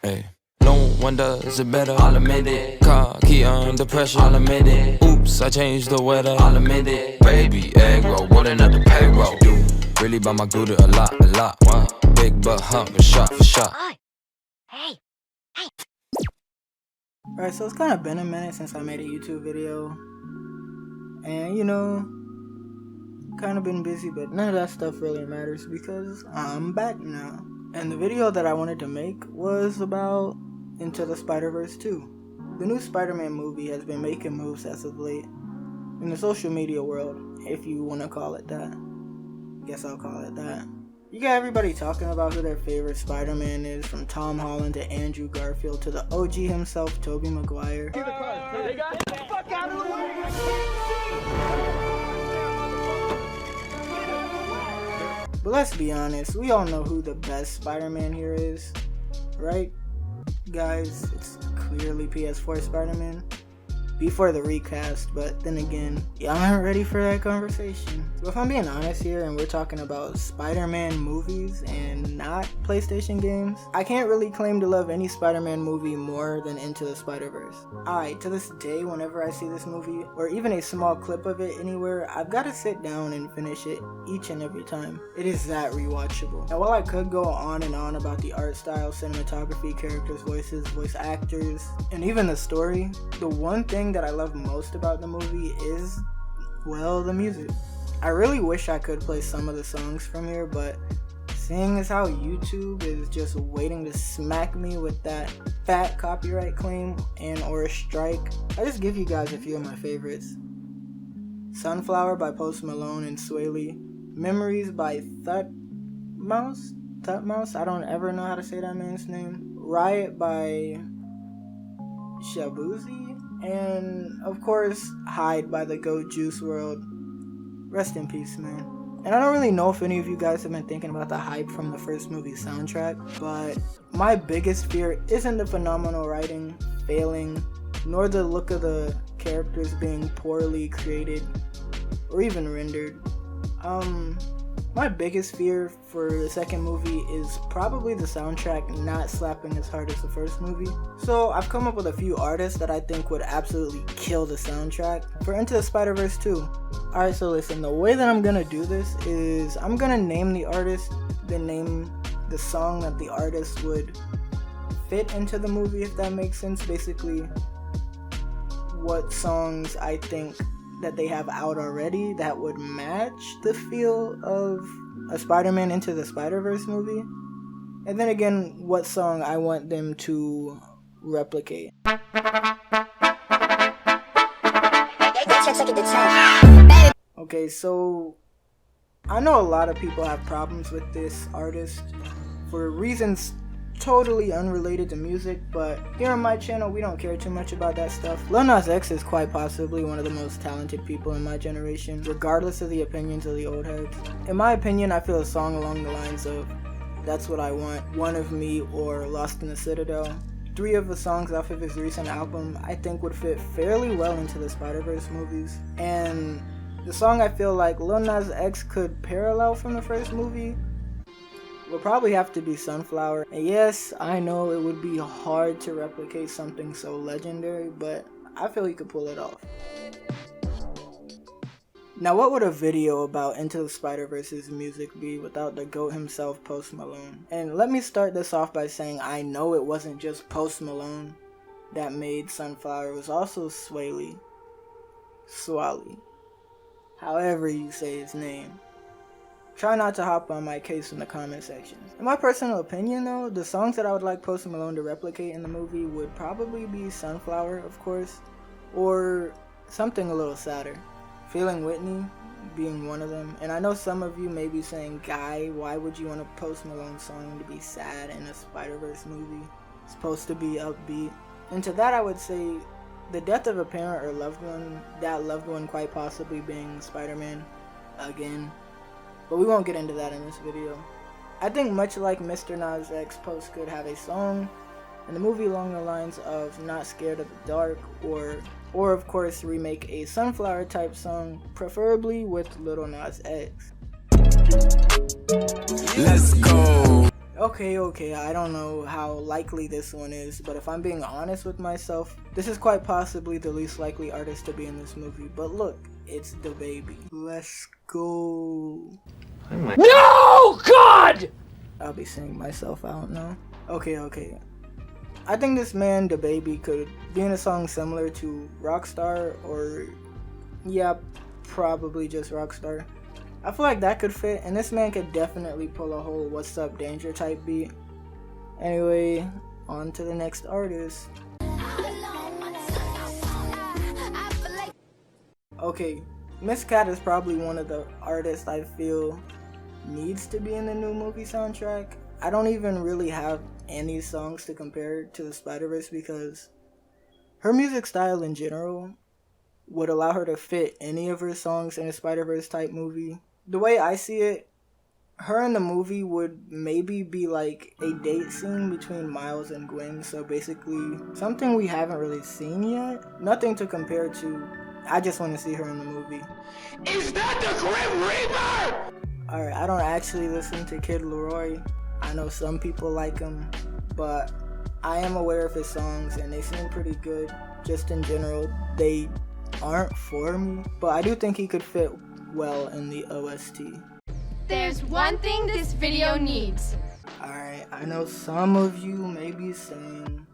Hey, no one does it better. I'll admit it. Car key under pressure. I'll admit it. Oops, I changed the weather. I'll admit it. Baby, egg roll, rolling up the payroll. Do really buy my Gouda a lot, a lot. What? Big butt humping shot for shot. Hey. Alright, so it's kind of been a minute since I made a YouTube video. And you know, kind of been busy, but none of that stuff really matters because I'm back now. And the video that I wanted to make was about Into the Spider-Verse 2. The new Spider-Man movie has been making moves as of late in the social media world, if you want to call it that. Guess I'll call it that. You got everybody talking about who their favorite Spider-Man is, from Tom Holland to Andrew Garfield to the OG himself, Tobey Maguire. But let's be honest, we all know who the best Spider-Man here is, right? Guys, it's clearly PS4 Spider-Man. Before the recast, but then again, y'all aren't ready for that conversation. So if I'm being honest here and we're talking about Spider-Man movies and not PlayStation games, I can't really claim to love any Spider-Man movie more than Into the Spider-Verse. Alright, to this day, whenever I see this movie, or even a small clip of it anywhere, I've got to sit down and finish it each and every time. It is that rewatchable. Now while I could go on and on about the art style, cinematography, characters, voices, voice actors, and even the story, the one thing that I love most about the movie is, well, the music. I really wish I could play some of the songs from here, but seeing as how YouTube is just waiting to smack me with that fat copyright claim and or a strike, I just give you guys a few of my favorites. Sunflower by Post Malone and Sway Lee. Memories by Thutmouse? I don't ever know how to say that man's name. Riot by Shabuzi. And of course, Hide by the GOAT Juice WRLD. Rest in peace, man. And I don't really know if any of you guys have been thinking about the hype from the first movie soundtrack, but my biggest fear isn't the phenomenal writing failing, nor the look of the characters being poorly created or even rendered. My biggest fear for the second movie is probably the soundtrack not slapping as hard as the first movie. So I've come up with a few artists that I think would absolutely kill the soundtrack for Into the Spider-Verse 2. Alright, so listen, the way that I'm gonna do this is I'm gonna name the artist, then name the song that the artist would fit into the movie, if that makes sense. Basically, what songs I think that they have out already that would match the feel of a Spider-Man Into the Spider-Verse movie. And then again, what song I want them to replicate. Okay, so I know a lot of people have problems with this artist for reasons totally unrelated to music, but here on my channel we don't care too much about that stuff. Lil Nas X is quite possibly one of the most talented people in my generation, regardless of the opinions of the old heads. In my opinion, I feel a song along the lines of That's What I Want, One of Me, or Lost in the Citadel. 3 of the songs off of his recent album I think would fit fairly well into the Spider-Verse movies. And the song I feel like Lil Nas X could parallel from the first movie will probably have to be Sunflower. And yes, I know it would be hard to replicate something so legendary, but I feel he could pull it off. Now, what would a video about Into the Spider-Verse's music be without the GOAT himself, Post Malone? And let me start this off by saying I know it wasn't just Post Malone that made Sunflower, it was also Sway Lee. Swally. However you say his name. Try not to hop on my case in the comment section. In my personal opinion though, the songs that I would like Post Malone to replicate in the movie would probably be Sunflower, of course, or something a little sadder. Feeling Whitney being one of them. And I know some of you may be saying, Guy, why would you want a Post Malone song to be sad in a Spider-Verse movie? It's supposed to be upbeat. And to that I would say, the death of a parent or loved one, that loved one quite possibly being Spider-Man again. But we won't get into that in this video. I think much like Mr. Nas X, Post could have a song in the movie along the lines of Not Scared of the Dark, or of course remake a Sunflower type song, preferably with Lil Nas X. Let's go. Okay, I don't know how likely this one is, but if I'm being honest with myself, this is quite possibly the least likely artist to be in this movie. But look, it's DaBaby. Let's go. No, God! I'll be singing myself out now. Okay. I think this man, DaBaby, could be in a song similar to Rockstar, or yeah, probably just Rockstar. I feel like that could fit, and this man could definitely pull a whole What's Up Danger type beat. Anyway, on to the next artist. Okay, Miss Cat is probably one of the artists I feel needs to be in the new movie soundtrack. I don't even really have any songs to compare to the Spider-Verse because her music style in general would allow her to fit any of her songs in a Spider-Verse type movie. The way I see it, her in the movie would maybe be like a date scene between Miles and Gwen, so basically something we haven't really seen yet. Nothing to compare to. I just want to see her in the movie. Is that the Grim Reaper? Alright, I don't actually listen to Kid Laroi. I know some people like him, but I am aware of his songs and they seem pretty good. Just in general, they aren't for me, but I do think he could fit well in the OST. There's one thing this video needs. Alright, I know some of you may be saying,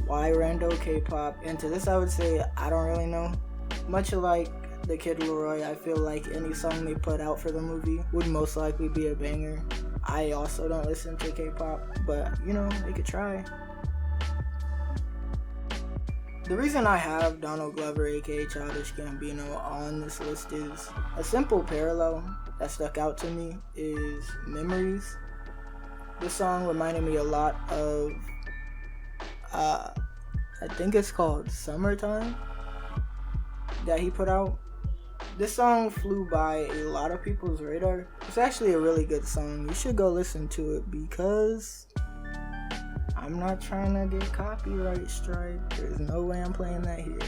why rando K-pop? And to this I would say, I don't really know. Much like the Kid Laroi, I feel like any song they put out for the movie would most likely be a banger. I also don't listen to K-pop, but you know, they could try. The reason I have Donald Glover aka Childish Gambino on this list is a simple parallel that stuck out to me is Memories. This song reminded me a lot of I think it's called Summertime that he put out. This song flew by a lot of people's radar. It's actually a really good song. You should go listen to it because I'm not trying to get copyright strike. There's no way I'm playing that here.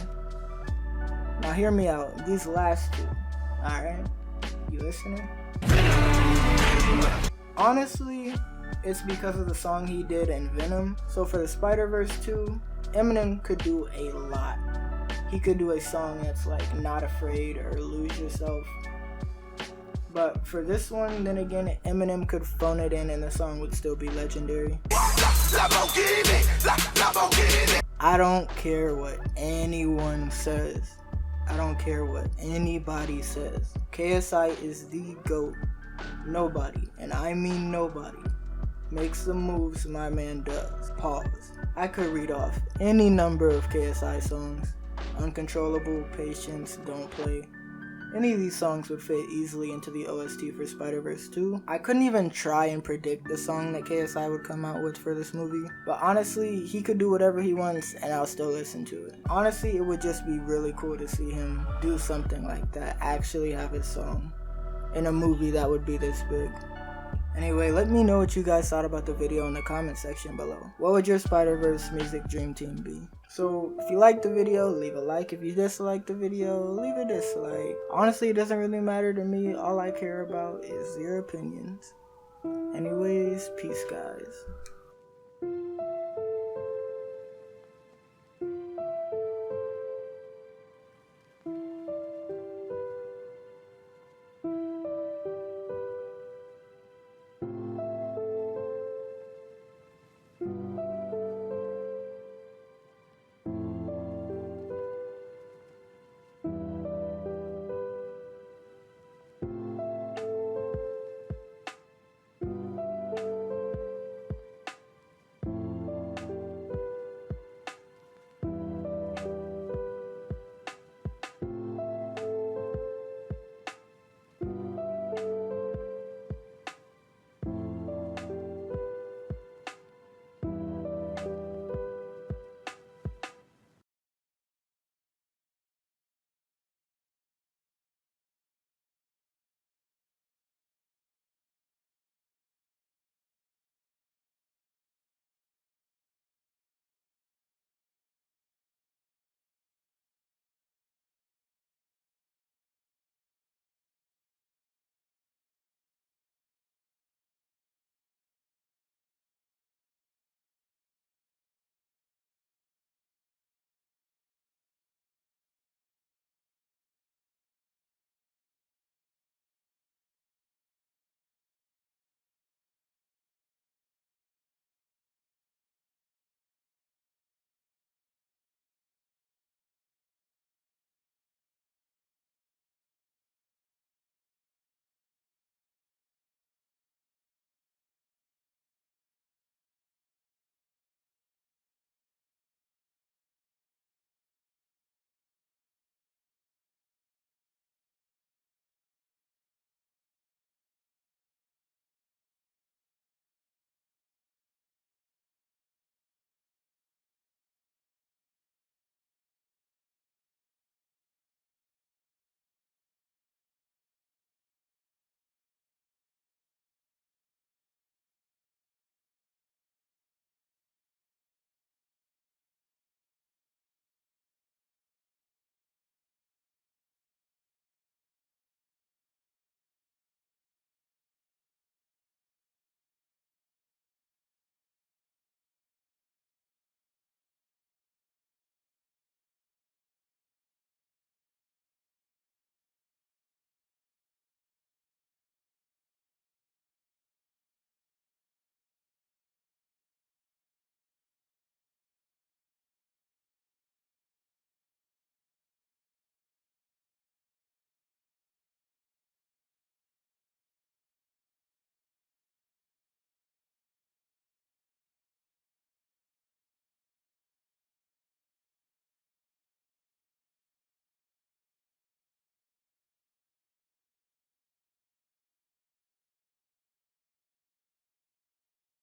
Now hear me out. These last two. Alright? You listening? Honestly, it's because of the song he did in Venom. So for the Spider-Verse 2, Eminem could do a lot. He could do a song that's like Not Afraid or Lose Yourself. But for this one, then again, Eminem could phone it in and the song would still be legendary. I don't care what anyone says. I don't care what anybody says. KSI is the GOAT. Nobody, and I mean nobody, makes the moves my man does. Pause. I could read off any number of KSI songs. Uncontrollable, Patience, Don't Play. Any of these songs would fit easily into the OST for Spider-Verse 2. I couldn't even try and predict the song that KSI would come out with for this movie, but honestly, he could do whatever he wants and I'll still listen to it. Honestly, it would just be really cool to see him do something like that, actually have his song in a movie that would be this big. Anyway, let me know what you guys thought about the video in the comment section below. What would your Spider-Verse music dream team be? So, if you liked the video, leave a like. If you disliked the video, leave a dislike. Honestly, it doesn't really matter to me. All I care about is your opinions. Anyways, peace guys.